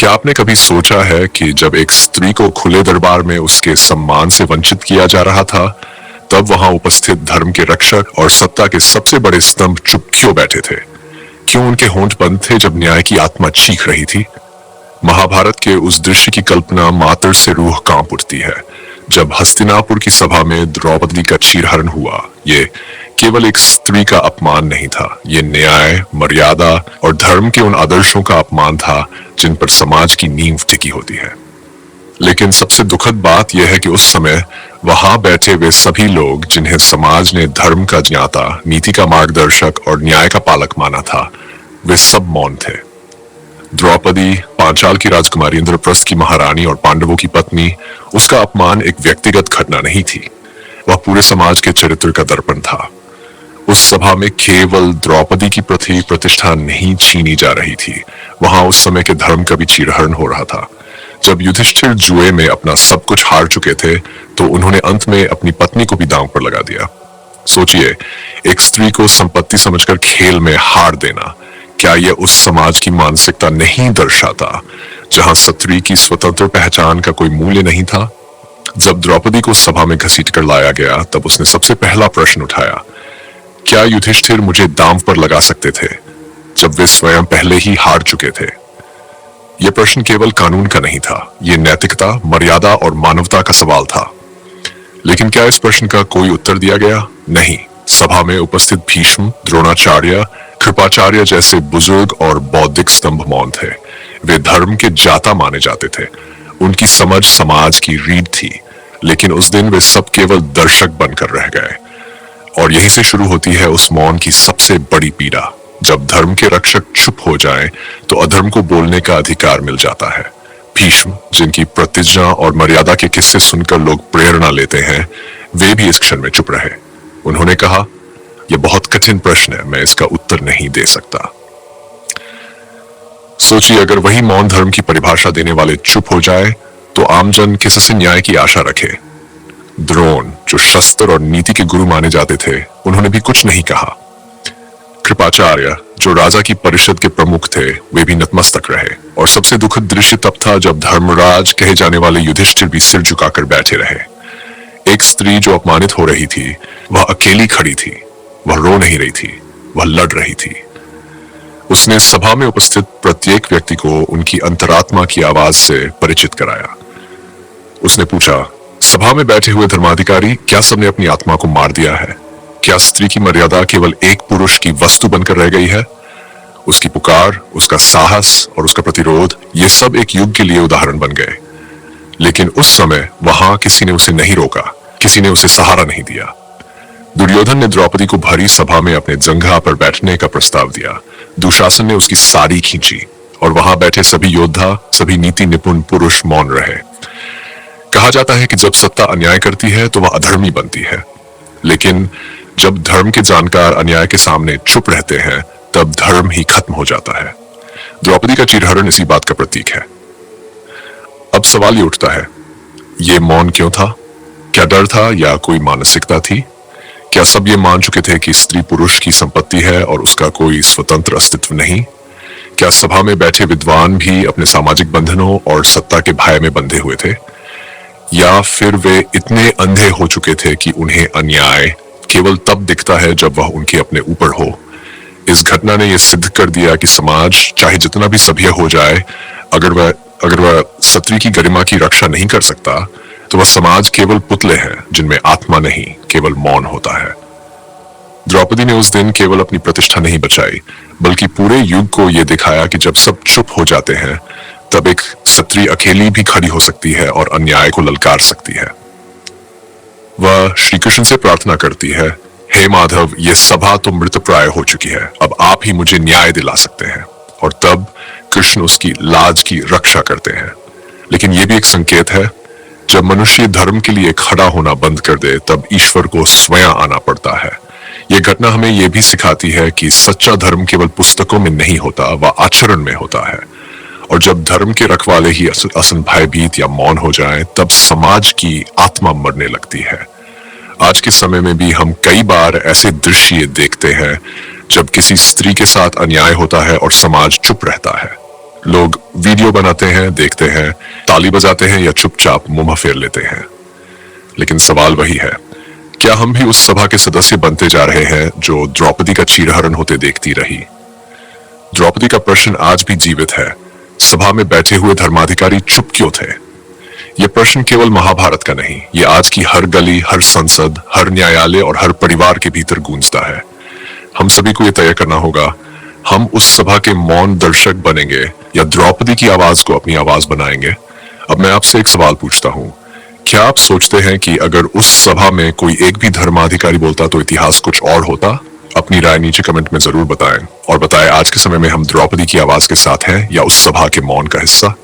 क्या आपने कभी सोचा है कि जब एक स्त्री को खुले दरबार में उसके सम्मान से वंचित किया जा रहा था, तब वहां उपस्थित धर्म के रक्षक और सत्ता के सबसे बड़े स्तंभ चुप क्यों बैठे थे? क्यों उनके होंठ बंद थे जब न्याय की आत्मा चीख रही थी? महाभारत के उस दृश्य की कल्पना मात्र से रूह कांप उठती है। जब हस्तिनापुर की सभा में द्रौपदी का चीरहरण हुआ, ये केवल एक स्त्री का अपमान नहीं था, ये न्याय, मर्यादा और धर्म के उन आदर्शों का अपमान था जिन पर समाज की नींव टिकी होती है। लेकिन सबसे दुखद बात यह है कि उस समय वहां बैठे वे सभी लोग जिन्हें समाज ने धर्म का ज्ञाता, नीति का मार्गदर्शक और न्याय का पालक माना था, वे सब मौन थे। द्रौपदी, पांचाल की राजकुमारी, इंद्रप्रस्थ की महारानी और पांडवों की पत्नी, उसका अपमान एक व्यक्तिगत घटना नहीं थी, वह पूरे समाज के चरित्र का दर्पण था। उस सभा में केवल द्रौपदी की प्रतिष्ठा नहीं छीनी जा रही थी, वहां उस समय के धर्म का भी चीरहरण हो रहा था। जब युधिष्ठिर जुए में अपना सब कुछ हार चुके थे, तो उन्होंने अंत में अपनी पत्नी को भी दांव पर लगा दिया। सोचिए, एक स्त्री को संपत्ति समझकर खेल में हार देना, क्या यह उस समाज की मानसिकता नहीं दर्शाता जहां स्त्री की स्वतंत्र पहचान का कोई मूल्य नहीं था? जब द्रौपदी को सभा में घसीट कर लाया गया, तब उसने सबसे पहला प्रश्न उठाया, क्या युधिष्ठिर मुझे दांव पर लगा सकते थे जब वे स्वयं पहले ही हार चुके थे? यह प्रश्न केवल कानून का नहीं था, यह नैतिकता, मर्यादा और मानवता का सवाल था। लेकिन क्या इस प्रश्न का कोई उत्तर दिया गया? नहीं। सभा में उपस्थित भीष्म, द्रोणाचार्य, कृपाचार्य जैसे बुजुर्ग और बौद्धिक स्तंभ मौन थे। वे धर्म के जाता माने जाते थे, उनकी समझ समाज की रीढ़ थी, लेकिन उस दिन वे सब केवल दर्शक बनकर रह गए। और यहीं से शुरू होती है उस मौन की सबसे बड़ी पीड़ा। जब धर्म के रक्षक चुप हो जाएं, तो अधर्म को बोलने का अधिकार मिल जाता है। भीष्म, जिनकी प्रतिज्ञा और मर्यादा के किस्से सुनकर लोग प्रेरणा लेते हैं, वे भी इस क्षण में चुप रहे। उन्होंने कहा, यह बहुत कठिन प्रश्न है, मैं इसका उत्तर नहीं दे सकता। सोचिए, अगर वही मौन धर्म की परिभाषा देने वाले चुप हो जाए, तो आमजन किससे न्याय की आशा रखे? द्रोण, जो शस्त्र और नीति के गुरु माने जाते थे, उन्होंने भी कुछ नहीं कहा। कृपाचार्य, जो राजा की परिषद के प्रमुख थे, वे भी नतमस्तक रहे। और सबसे दुखद दृश्य तब था जब धर्मराज कहे जाने वाले युधिष्ठिर भी सिर झुकाकर बैठे रहे। एक स्त्री जो अपमानित हो रही थी, वह अकेली खड़ी थी, वह रो नहीं रही थी, वह लड़ रही थी। उसने सभा में उपस्थित प्रत्येक व्यक्ति को उनकी अंतरात्मा की आवाज से परिचित कराया। उसने पूछा, सभा में बैठे हुए धर्माधिकारी, क्या सबने अपनी आत्मा को मार दिया है? क्या स्त्री की मर्यादा केवल एक पुरुष की वस्तु बनकर रह गई है? उसकी पुकार, उसका साहस और उसका प्रतिरोध, ये सब एक युग के लिए उदाहरण बन गए। लेकिन उस समय वहां किसी ने उसे नहीं रोका, किसी ने उसे सहारा नहीं दिया। दुर्योधन ने द्रौपदी को भरी सभा में अपने जंघा पर बैठने का प्रस्ताव दिया। दुशासन ने उसकी साड़ी खींची और वहां बैठे सभी योद्धा, सभी नीति निपुण पुरुष मौन रहे। कहा जाता है कि जब सत्ता अन्याय करती है तो वह अधर्मी बनती है, लेकिन जब धर्म के जानकार अन्याय के सामने चुप रहते हैं, तब धर्म ही खत्म हो जाता है। द्रौपदी का चीरहरण इसी बात का प्रतीक है। अब सवाल ये उठता है, ये मौन क्यों था? क्या डर था या कोई मानसिकता थी? क्या सब ये मान चुके थे कि स्त्री पुरुष की संपत्ति है और उसका कोई स्वतंत्र अस्तित्व नहीं? क्या सभा में बैठे विद्वान भी अपने सामाजिक बंधनों और सत्ता के भय में बंधे हुए थे? या फिर वे इतने अंधे हो चुके थे कि उन्हें अन्याय केवल तब दिखता है जब वह उनके अपने ऊपर हो? इस घटना ने यह सिद्ध कर दिया कि समाज चाहे जितना भी सभ्य हो जाए, अगर वह स्त्री की गरिमा की रक्षा नहीं कर सकता, तो वह समाज केवल पुतले हैं जिनमें आत्मा नहीं, केवल मौन होता है। द्रौपदी ने उस दिन केवल अपनी प्रतिष्ठा नहीं बचाई, बल्कि पूरे युग को यह दिखाया कि जब सब चुप हो जाते हैं, तब एक स्त्री अकेली भी खड़ी हो सकती है और अन्याय को ललकार सकती है। वह श्री कृष्ण से प्रार्थना करती है, हे माधव, यह सभा तो मृतप्राय हो चुकी है, अब आप ही मुझे न्याय दिला सकते हैं। और तब कृष्ण उसकी लाज की रक्षा करते हैं। लेकिन यह भी एक संकेत है, जब मनुष्य धर्म के लिए खड़ा होना बंद कर दे, तब ईश्वर को स्वयं आना पड़ता है। यह घटना हमें यह भी सिखाती है कि सच्चा धर्म केवल पुस्तकों में नहीं होता, वह आचरण में होता है। और जब धर्म के रखवाले ही असल भयभीत या मौन हो जाएं, तब समाज की आत्मा मरने लगती है। आज के समय में भी हम कई बार ऐसे दृश्य देखते हैं जब किसी स्त्री के साथ अन्याय होता है और समाज चुप रहता है। लोग वीडियो बनाते हैं, देखते हैं, ताली बजाते हैं या चुपचाप मुंह फेर लेते हैं। लेकिन सवाल वही है, क्या हम भी उस सभा के सदस्य बनते जा रहे हैं जो द्रौपदी का चीरहरण होते देखती रही? द्रौपदी का प्रश्न आज भी जीवित है, सभा में बैठे हुए धर्माधिकारी चुप क्यों थे? यह प्रश्न केवल महाभारत का नहीं, यह आज की हर गली, हर संसद, हर न्यायालय और हर परिवार के भीतर गूंजता है। हम सभी को यह तय करना होगा, हम उस सभा के मौन दर्शक बनेंगे या द्रौपदी की आवाज को अपनी आवाज बनाएंगे। अब मैं आपसे एक सवाल पूछता हूं, क्या आप सोचते हैं कि अगर उस सभा में कोई एक भी धर्माधिकारी बोलता तो इतिहास कुछ और होता? अपनी राय नीचे कमेंट में जरूर बताएं और बताएं आज के समय में हम द्रौपदी की आवाज के साथ हैं या उस सभा के मौन का हिस्सा।